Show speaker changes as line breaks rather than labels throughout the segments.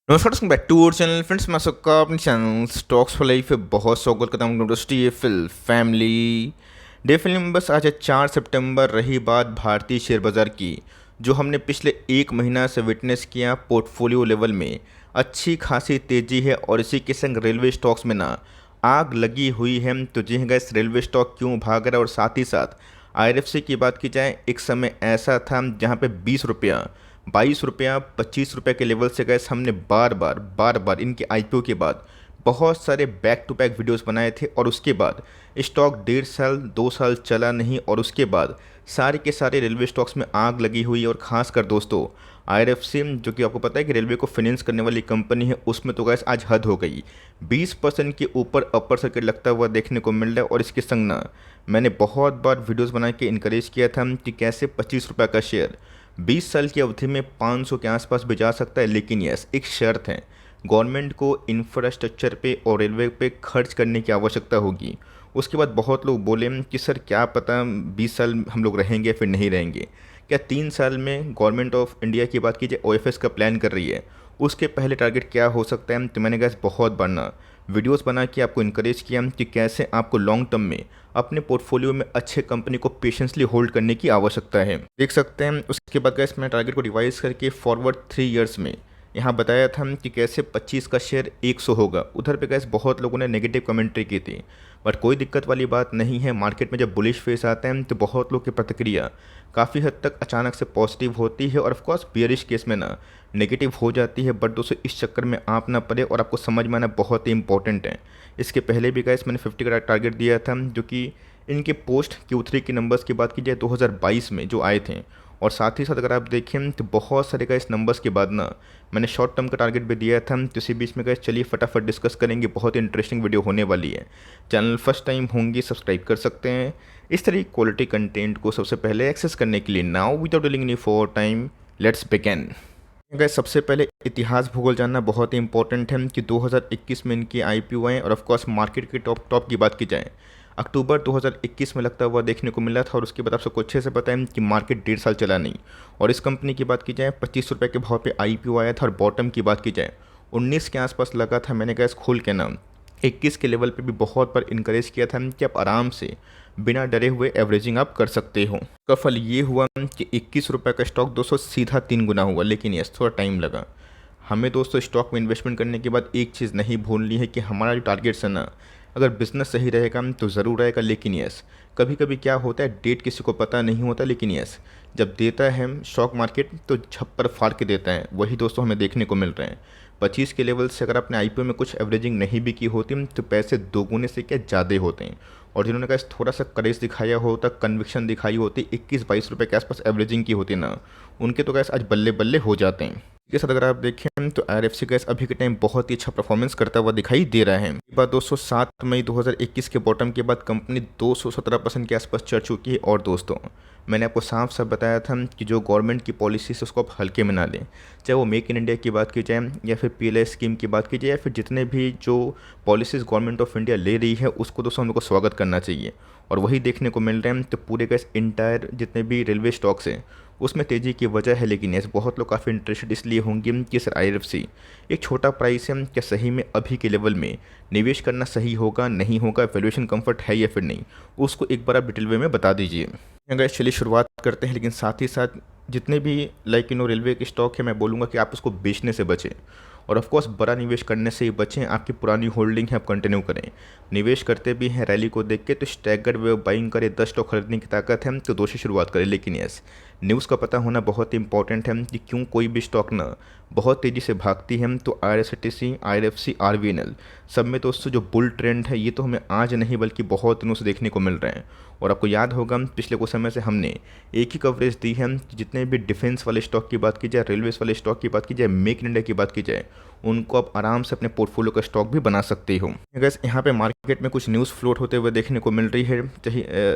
नमस्कार दोस्तों, back to our channel. Friends, मैं सबका अपने चैनल स्टॉक्स फॉर लाइफ पे बहुत स्वागत करता हूँ। इंडस्ट्री फिल फैमिली डे फिल्म। बस आज है 4 सितंबर। रही बात भारतीय शेयर बाज़ार की, जो हमने पिछले एक महीना से विटनेस किया, पोर्टफोलियो लेवल में अच्छी खासी तेज़ी है और इसी के संग रेलवे स्टॉक्स में ना आग लगी हुई है। तो जी हाँ गाइस, रेलवे स्टॉक क्यों भाग रहा है, और साथ ही साथ आईआरएफसी की बात की जाए, एक समय ऐसा था जहाँ पे 20 रुपया, 22 रुपया, 25 रुपये के लेवल से गए। हमने बार बार इनके आईपीओ के बाद बहुत सारे बैक टू बैक वीडियोस बनाए थे, और उसके बाद स्टॉक 1.5 साल 2 साल चला नहीं, और उसके बाद सारे के सारे रेलवे स्टॉक्स में आग लगी हुई है। और ख़ासकर दोस्तों आईआरएफसी, जो कि आपको पता है कि रेलवे को फाइनेंस करने वाली कंपनी है, उसमें तो गैस आज हद हो गई। 20% के ऊपर अपर सर्किट लगता हुआ देखने को मिल रहा है। और इसके संग ना मैंने बहुत बार वीडियोस बना के इनकरेज किया था कि कैसे 25 रुपये का शेयर 20 साल की अवधि में 500 के आसपास भी जा सकता है। लेकिन यस, एक शर्त है, गवर्नमेंट को इंफ्रास्ट्रक्चर पे और रेलवे पे खर्च करने की आवश्यकता होगी। उसके बाद बहुत लोग बोले कि सर क्या पता 20 साल हम लोग रहेंगे फिर नहीं रहेंगे। क्या 3 साल में गवर्नमेंट ऑफ इंडिया की बात कीजिए ओएफएस का प्लान कर रही है, उसके पहले टारगेट क्या हो सकता है। तो मैंने कहा बहुत बार ना वीडियोस बना के आपको इनकरेज किया कि कैसे आपको लॉन्ग टर्म में अपने पोर्टफोलियो में अच्छे कंपनी को पेशेंसली होल्ड करने की आवश्यकता है। देख सकते हैं उसके बाद गैस मैंने टारगेट को रिवाइज करके फॉरवर्ड 3 इयर्स में यहाँ बताया था कि कैसे 25 का शेयर 100 होगा। उधर पे गैस बहुत लोगों ने नेगेटिव कमेंट्री की थी, बट कोई दिक्कत वाली बात नहीं है। मार्केट में जब बुलिश फेस आते हैं तो बहुत लोग की प्रतिक्रिया काफ़ी हद तक अचानक से पॉजिटिव होती है, और ऑफकोर्स बियरिश केस में ना नेगेटिव हो जाती है। बट दोस्तों इस चक्कर में आप ना पड़े, और आपको समझ में आना बहुत ही इंपॉर्टेंट है। इसके पहले भी गाइस मैंने 50 का टारगेट दिया था, जो कि इनके पोस्ट Q3 की नंबर्स की बात की जाए 2022 में जो आए थे। और साथ ही साथ अगर आप देखें तो बहुत सारे गाइस नंबर्स के बाद ना मैंने शॉर्ट टर्म का टारगेट भी दिया था। तो इसी बीच में गाइस चलिए फटाफट डिस्कस करेंगे, बहुत ही इंटरेस्टिंग वीडियो होने वाली है। चैनल फर्स्ट टाइम होंगी सब्सक्राइब कर सकते हैं इस तरह क्वालिटी कंटेंट को सबसे पहले एक्सेस करने के लिए। Now without dealing any for time, let's begin. Gas सबसे पहले इतिहास भूगोल जानना बहुत ही इंपॉर्टेंट है कि 2021 में इनकी आईपीओ आए, और ऑफ कोर्स मार्केट के टॉप की बात की जाए अक्टूबर 2021 में लगता हुआ देखने को मिला था। और उसके बाद आप सबको अच्छे से पता है कि मार्केट 1.5 साल चला नहीं। और इस कंपनी की बात की जाए 25 रुपये के भाव पे आईपीओ आया था, और बॉटम की बात की जाए 19 के आसपास लगा था। मैंने गैस खोल के नाम 21 के लेवल पे भी बहुत बार इनकरेज किया था कि आप आराम से बिना डरे हुए एवरेजिंग आप कर सकते हो। का फल ये हुआ कि 21 रुपये का स्टॉक 200 सीधा 3 गुना हुआ। लेकिन यस, थोड़ा टाइम लगा हमें दोस्तों। स्टॉक में इन्वेस्टमेंट करने के बाद एक चीज़ नहीं भूलनी है कि हमारा जो टारगेट्स है ना, अगर बिजनेस सही रहेगा तो ज़रूर रहेगा। लेकिन यस, कभी कभी क्या होता है, डेट किसी को पता नहीं होता। लेकिन यस, जब देता है स्टॉक मार्केट तो छप्पर फाड़ के देता है। वही दोस्तों हमें देखने को मिल रहे हैं। 25 के लेवल से अगर आपने आईपीओ में कुछ एवरेजिंग नहीं भी की होती तो पैसे दोगुने से क्या ज़्यादा होते हैं। और जिन्होंने कहा थोड़ा सा करेज दिखाया होता, कन्विक्शन दिखाई होती, 21-22 रुपये के आसपास एवरेजिंग की होती ना, उनके तो गैस आज बल्ले बल्ले हो जाते हैं। इसके साथ अगर आप देखें तो आईआरएफसी गैस अभी के टाइम बहुत ही अच्छा परफॉर्मेंस करता हुआ दिखाई दे रहा है। एक बात दोस्तों, 7 मई 2021 के बॉटम के बाद कंपनी 217% के आसपास चढ़ चुकी है। और दोस्तों मैंने आपको साफ साफ बताया था कि जो गवर्नमेंट की पॉलिसी है उसको आप हल्के में ना लें। चाहे वो मेक इन इंडिया की बात की जाए, या फिर पीएलआई स्कीम की बात की जाए, या फिर जितने भी जो पॉलिसीज़ गवर्नमेंट ऑफ इंडिया ले रही है, उसको दोस्तों हम लोग को स्वागत करना चाहिए। और वही देखने को मिल रहे हैं। तो पूरे का इंटायर जितने भी रेलवे स्टॉक्स हैं उसमें तेज़ी की वजह है। लेकिन यस, बहुत लोग काफ़ी इंटरेस्टेड इसलिए होंगे कि सर आईआरएफसी एक छोटा प्राइस है, क्या सही में अभी के लेवल में निवेश करना सही होगा, नहीं होगा, वैल्यूएशन कंफर्ट है या फिर नहीं, उसको एक बार आप डिटेल वे में बता दीजिए। अगर चलिए शुरुआत करते हैं। लेकिन साथ ही साथ जितने भी रेलवे के स्टॉक है, मैं बोलूँगा कि आप उसको बेचने से बचें। और ऑफ कोर्स बड़ा निवेश करने से ही बचें। आपकी पुरानी होल्डिंग है आप कंटिन्यू करें। निवेश करते भी हैं रैली को देख के तो स्टैगर्ड वे बाइंग करें। 10 स्टॉक खरीदने की ताकत है तो 2 से शुरुआत करें। लेकिन यस, न्यूज़ का पता होना बहुत ही इंपॉर्टेंट है कि क्यों कोई भी स्टॉक ना बहुत तेज़ी से भागती है। तो आईआरसीटीसी, आईआरएफसी, आरवीएनएल सब में दोस्तों जो बुल ट्रेंड है ये तो हमें आज नहीं बल्कि बहुत दिनों से देखने को मिल रहे हैं। और आपको याद होगा पिछले कुछ समय से हमने एक ही कवरेज दी है कि जितने भी डिफेंस वाले स्टॉक की बात की जाए, रेलवेज वाले स्टॉक की बात की जाए, मेक इन इंडिया की बात की जाए, उनको आप आराम से अपने पोर्टफोलियो का स्टॉक भी बना सकते हो। गैस यहाँ पे मार्केट में कुछ न्यूज़ फ्लोट होते हुए देखने को मिल रही है।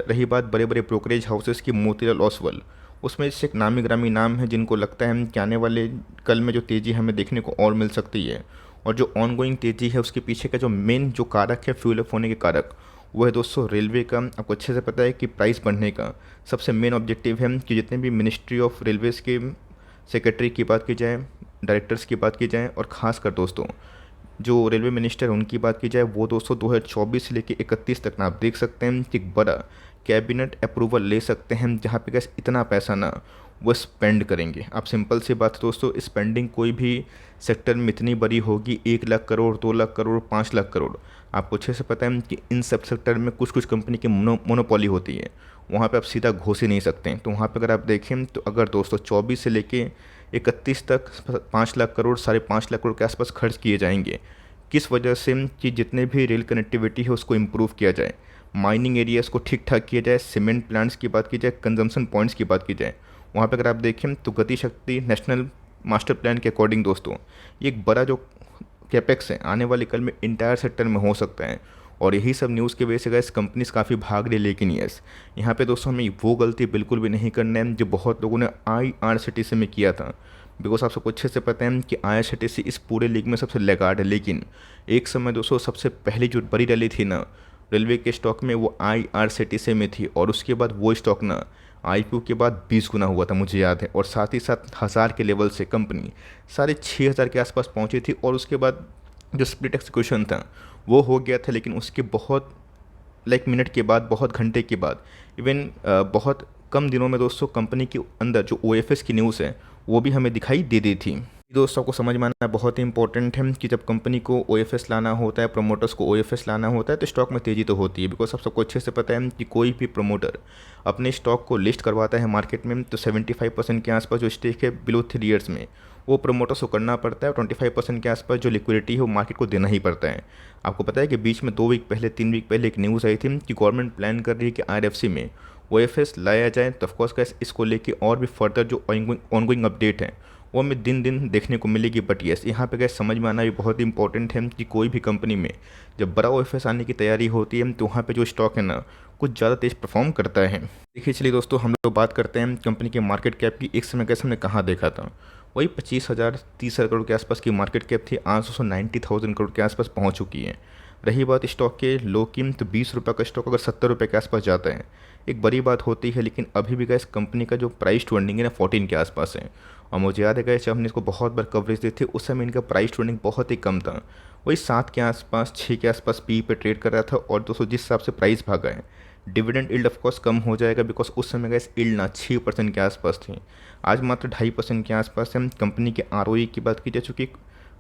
रही बात बड़े बड़े ब्रोकरेज हाउसेस की, मोतीलाल ओसवाल उसमें से एक नामी ग्रामी नाम है जिनको लगता है कि आने वाले कल में जो तेज़ी हमें देखने को और मिल सकती है। और जो ऑनगोइंग तेज़ी है उसके पीछे का जो मेन जो कारक है, फ्यूल अप होने के कारक, वो है दोस्तों रेलवे का। आपको अच्छे से पता है कि प्राइस बढ़ने का सबसे मेन ऑब्जेक्टिव है कि जितने भी मिनिस्ट्री ऑफ रेलवेज़ के सेक्रेटरी की बात की जाए, डायरेक्टर्स की बात की जाए और ख़ासकर दोस्तों जो रेलवे मिनिस्टर है उनकी बात की जाए, वो दोस्तों 2024 से लेकर 31 तक ना आप देख सकते हैं कि एक बड़ा कैबिनेट अप्रूवल ले सकते हैं, जहाँ पे गैस इतना पैसा ना वो स्पेंड करेंगे। आप सिंपल सी बात है दोस्तों, स्पेंडिंग कोई भी सेक्टर में इतनी बड़ी होगी, 1 लाख करोड़, 2 लाख करोड़, 5 लाख करोड़। आपको अच्छे से पता है कि इन सब सेक्टर में कुछ कुछ कंपनी की मोनोपोली होती है, वहाँ पे आप सीधा घुस ही नहीं सकते हैं। तो वहाँ पे अगर आप देखें तो अगर दोस्तों 24 से लेके 31 तक 5 लाख करोड़, 5.5 लाख करोड़ के आसपास खर्च किए जाएंगे। किस वजह से कि जितने भी रेल कनेक्टिविटी है उसको इम्प्रूव किया जाए, माइनिंग एरियाज़ को ठीक ठाक किया जाए, सीमेंट प्लांट्स की बात की जाए, कंजम्पशन पॉइंट्स की बात की जाए। वहाँ पर अगर आप देखें तो गति शक्ति नेशनल मास्टर प्लान के अकॉर्डिंग दोस्तों ये एक बड़ा जो कैपेक्स है आने वाले कल में इंटायर सेक्टर में हो सकता है। और यही सब न्यूज़ की वजह से गैस कंपनीज काफ़ी भाग रही। लेकिन यस, यहाँ पे दोस्तों हमें वो गलती बिल्कुल भी नहीं करना है जो बहुत लोगों ने IRCTC में किया था। बिकॉज आप सबको अच्छे से पता है कि IRCTC इस पूरे लीग में सबसे लेगार्ड है। लेकिन एक समय दोस्तों सबसे पहली जो बड़ी रैली थी ना रेलवे के स्टॉक में, वो IRCTC में थी। और उसके बाद वो स्टॉक ना IPO के बाद 20 गुना हुआ था, मुझे याद है। और साथ ही साथ 1000 के लेवल से कंपनी 6500 के आसपास पहुंची थी। और उसके बाद जो स्प्लिट एक्सिक्यूशन था वो हो गया था। लेकिन उसके बहुत मिनट के बाद, बहुत घंटे के बाद, इवन बहुत कम दिनों में दोस्तों कंपनी के अंदर जो OFS की न्यूज़ है वो भी हमें दिखाई दे दी थी। दोस्तों को समझ में आना बहुत ही इंपॉर्टेंट है कि जब कंपनी को OFS लाना होता है, प्रमोटर्स को OFS लाना होता है, तो स्टॉक में तेज़ी तो होती है। बिकॉज आप सबको अच्छे से पता है कि कोई भी प्रमोटर अपने स्टॉक को लिस्ट करवाता है मार्केट में तो 75% के आसपास जो स्टेक है बिलो 3 ईयर्स में वो प्रमोटर्स को करना पड़ता है। और 25% के आसपास जो लिक्विडिटी है वो मार्केट को देना ही पड़ता है। आपको पता है कि बीच में 2 वीक पहले, 3 वीक पहले एक न्यूज़ आई थी कि गवर्नमेंट प्लान कर रही है कि RFC में OFS लाया जाए। तो ऑफकोर्स कैसे इसको लेके और भी फर्दर जो ऑनगोइंग अपडेट है वो हमें दिन दिन देखने को मिलेगी। बट यस, यहाँ पे गैस समझ में आना भी बहुत इंपॉर्टेंट है कि कोई भी कंपनी में जब बड़ा OFS आने की तैयारी होती है तो वहाँ पे जो स्टॉक है ना कुछ ज़्यादा तेज परफॉर्म करता है। देखिए चलिए दोस्तों, हम लोग बात करते हैं कंपनी के मार्केट कैप की। एक समय कैसे हमने कहाँ देखा था, वही 25,000 30,000 करोड़ के आसपास की मार्केट कैप थी, आज 90,000 करोड़ के आसपास पहुँच चुकी है। रही बात स्टॉक के लो कीमत, तो 20 रुपये का स्टॉक अगर 70 रुपये के आसपास जाता है एक बड़ी बात होती है। लेकिन अभी भी गैस कंपनी का जो प्राइस टू अर्निंग है ना 14 के आसपास है। और मुझे याद है गैस जब हमने इसको बहुत बार कवरेज दी थी उस समय इनका प्राइस टू अर्निंग बहुत ही कम था, वही 7 के आसपास, 6 के आसपास पी पे ट्रेड कर रहा था। और दोस्तों जिस हिसाब से प्राइस भागा है, डिविडेंड यील्ड ऑफकोर्स कम हो जाएगा बिकॉज उस समय गैस यील्ड ना 6% के आसपास थी, आज मात्र 2.5% के आसपास है। कंपनी के ROE की बात की जाए, चूँकि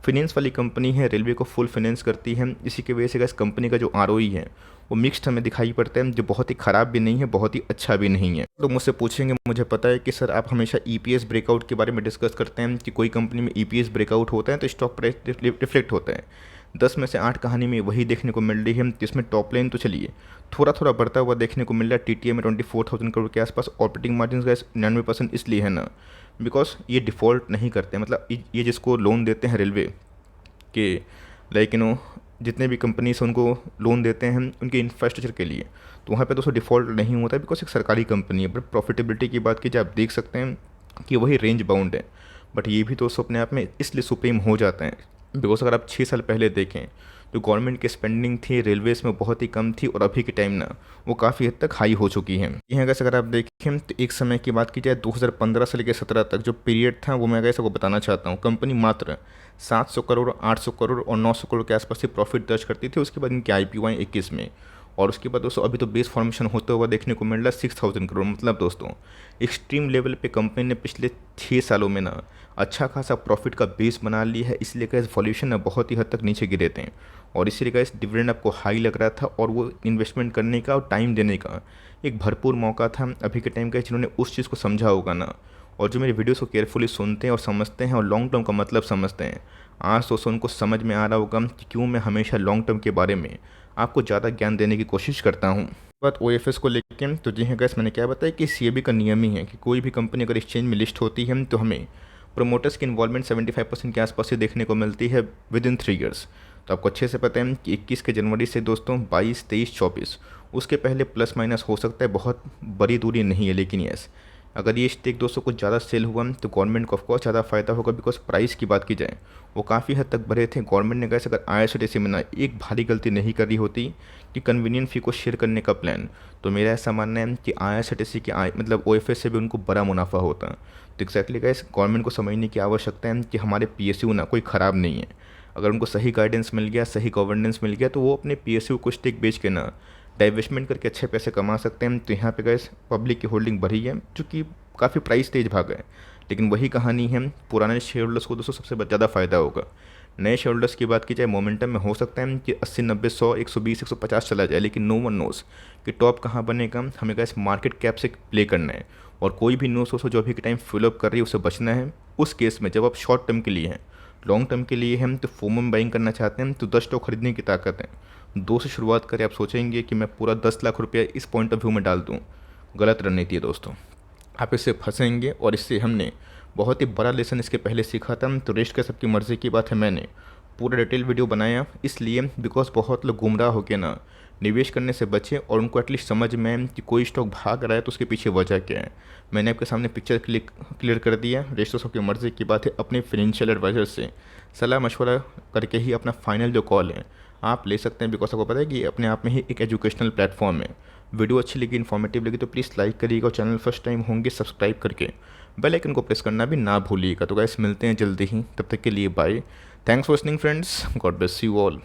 फिनेंस वाली कंपनी है, रेलवे को फुल फाइनेंस करती है, इसी की वजह से इस कंपनी का जो ROE है वो मिक्स्ड हमें दिखाई पड़ता है, जो बहुत ही ख़राब भी नहीं है, बहुत ही अच्छा भी नहीं है। तो मुझसे पूछेंगे, मुझे पता है कि सर आप हमेशा EPS ब्रेकआउट के बारे में डिस्कस करते हैं कि कोई कंपनी में EPS ब्रेकआउट होता है तो स्टॉक प्राइस रिफ्लेक्ट होता है। 10 में से 8 कहानी में वही देखने को मिल रही है, जिसमें टॉप लाइन तो चलिए थोड़ा थोड़ा बढ़ता हुआ देखने को मिल रहा है। TTA में 24,000 करोड़ के आसपास, ऑपरेटिंग मार्जिन का 99% इसलिए है ना बिकॉज ये डिफ़ॉल्ट नहीं करते। मतलब ये जिसको लोन देते हैं रेलवे के, लाइक जितने भी कंपनीज उनको लोन देते हैं उनके इंफ्रास्ट्रक्चर के लिए, तो वहाँ पे दोस्तों डिफ़ॉल्ट नहीं होता है बिकॉज एक सरकारी कंपनी है। बट प्रॉफिटेबिलिटी की बात कीजिए, आप देख सकते हैं कि वही रेंज बाउंड है। बट ये भी दोस्तों अपने आप में इसलिए सुप्रीम हो जाता है बिकॉज अगर आप 6 साल पहले देखें तो गवर्नमेंट की स्पेंडिंग थी रेलवेज़ में बहुत ही कम थी, और अभी के टाइम ना वो काफ़ी हद तक हाई हो चुकी है। यहाँ अगर आप देखें तो एक समय की बात की जाए 2015 से लेकर 17 तक जो पीरियड था वो मैं अगर को बताना चाहता हूँ, कंपनी मात्र 700 करोड़, 800 करोड़ और 900 करोड़ के आसपास से प्रॉफिट दर्ज करती थी। उसके बाद इनकी IPO आई 21 में, और उसके बाद दोस्तों अभी तो बेस फॉर्मेशन होता हुआ देखने को मिल रहा है 6,000 करोड़। मतलब दोस्तों एक्सट्रीम लेवल पे कंपनी ने पिछले 6 सालों में ना अच्छा खासा प्रॉफिट का बेस बना लिया है। इसलिए गैस वॉल्यूशन ना बहुत ही हद तक नीचे गिरे थे, और इसीलिए गैस डिविडेंड आपको हाई लग रहा था, और वो इन्वेस्टमेंट करने का और टाइम देने का एक भरपूर मौका था अभी के टाइम का। जिन्होंने उस चीज़ को समझा होगा ना, और जो मेरे वीडियोस को केयरफुली सुनते हैं और समझते हैं और लॉन्ग टर्म का मतलब समझते हैं, आज दोस्तों उनको समझ में आ रहा होगा कि क्यों मैं हमेशा लॉन्ग टर्म के बारे में आपको ज़्यादा ज्ञान देने की कोशिश करता हूँ। बात OFS को लेकर, तो जी हाँ गैस, मैंने क्या बताया कि CAB का नियम ही है कि कोई भी कंपनी अगर एक्सचेंज में लिस्ट होती है तो हमें प्रोमोटर्स की इन्वॉल्वमेंट 75% के आसपास से देखने को मिलती है विद इन 3 ईयर्स। तो आपको अच्छे से पता है कि 21 के जनवरी से दोस्तों 22, 23, 24 उसके पहले प्लस माइनस हो सकता है, बहुत बड़ी दूरी नहीं है। लेकिन यस, अगर ये स्टेक दोस्तों कुछ ज़्यादा सेल हुआ तो गवर्नमेंट को ऑफकोर्स ज़्यादा फ़ायदा होगा, बिकॉज प्राइस की बात की जाए वो काफ़ी हद तक बढ़े थे। गवर्नमेंट ने कैसे अगर IRCTC में ना एक भारी गलती नहीं करी होती कि कन्वीनियंट फ़ी को शेयर करने का प्लान, तो मेरा ऐसा मानना है कि IRCTC के मतलब OFS से भी उनको बड़ा मुनाफा होता। तो एक्जैक्टली गाइस गवर्नमेंट को समझने की आवश्यकता है कि हमारे PSU ना कोई ख़राब नहीं है। अगर उनको सही गाइडेंस मिल गया, सही गवर्नेंस मिल गया, तो वो अपने PSU को स्टेक बेच के ना डाइवेस्टमेंट करके अच्छे पैसे कमा सकते हैं। तो यहाँ पे गाइस पब्लिक की होल्डिंग बढ़ी है, चूँकि काफ़ी प्राइस तेज भागा है। लेकिन वही कहानी है, पुराने शेयर होल्डर्स को दोस्तों सबसे ज़्यादा फायदा होगा। नए शेयर होल्डर्स की बात की जाए मोमेंटम में हो सकता है कि 80 90 100 120 150 चला जाए, लेकिन नो वन नोस कि टॉप कहाँ बनेगा। हमें गाइस मार्केट कैप से प्ले करना है, और कोई भी न्यूज़ हो जो अभी के टाइम फिलअप कर रही है उसे बचना है। उस केस में जब आप शॉर्ट टर्म के लिए हैं, लॉन्ग टर्म के लिए हम तो फोमो में बाइंग करना चाहते हैं, तो 10 स्टॉक खरीदने की ताकत है। 2 से शुरुआत करें, आप सोचेंगे कि मैं पूरा 10 लाख रुपया इस पॉइंट ऑफ व्यू में डाल दूँ, गलत रणनीति है दोस्तों। आप इससे फंसेंगे, और इससे हमने बहुत ही बड़ा लेसन इसके पहले सीखा था। तो रेस्ट का सबकी मर्ज़ी की बात है, मैंने पूरा डिटेल वीडियो बनाया इसलिए बिकॉज बहुत लोग गुमराह होकर ना निवेश करने से बचे, और उनको एटलीस्ट समझ में आए कि कोई स्टॉक भाग रहा है तो उसके पीछे वजह क्या है। मैंने आपके सामने पिक्चर क्लियर कर दिया। रेस्ट तो सबकी मर्ज़ी की बात है, अपने फाइनेंशियल एडवाइज़र से सलाह मशवरा करके ही अपना फाइनल जो कॉल है आप ले सकते हैं, बिकॉज आपको पता है कि अपने आप में ही एक एजुकेशनल प्लेटफॉर्म है। वीडियो अच्छी लगी, इन्फॉर्मेटिव लगी तो प्लीज़ लाइक करिएगा, और चैनल फर्स्ट टाइम होंगे सब्सक्राइब करके बेल आइकन को प्रेस करना भी ना भूलिएगा। तो गाइस मिलते हैं जल्दी ही, तब तक के लिए bye. Thanks for listening friends, God bless you all.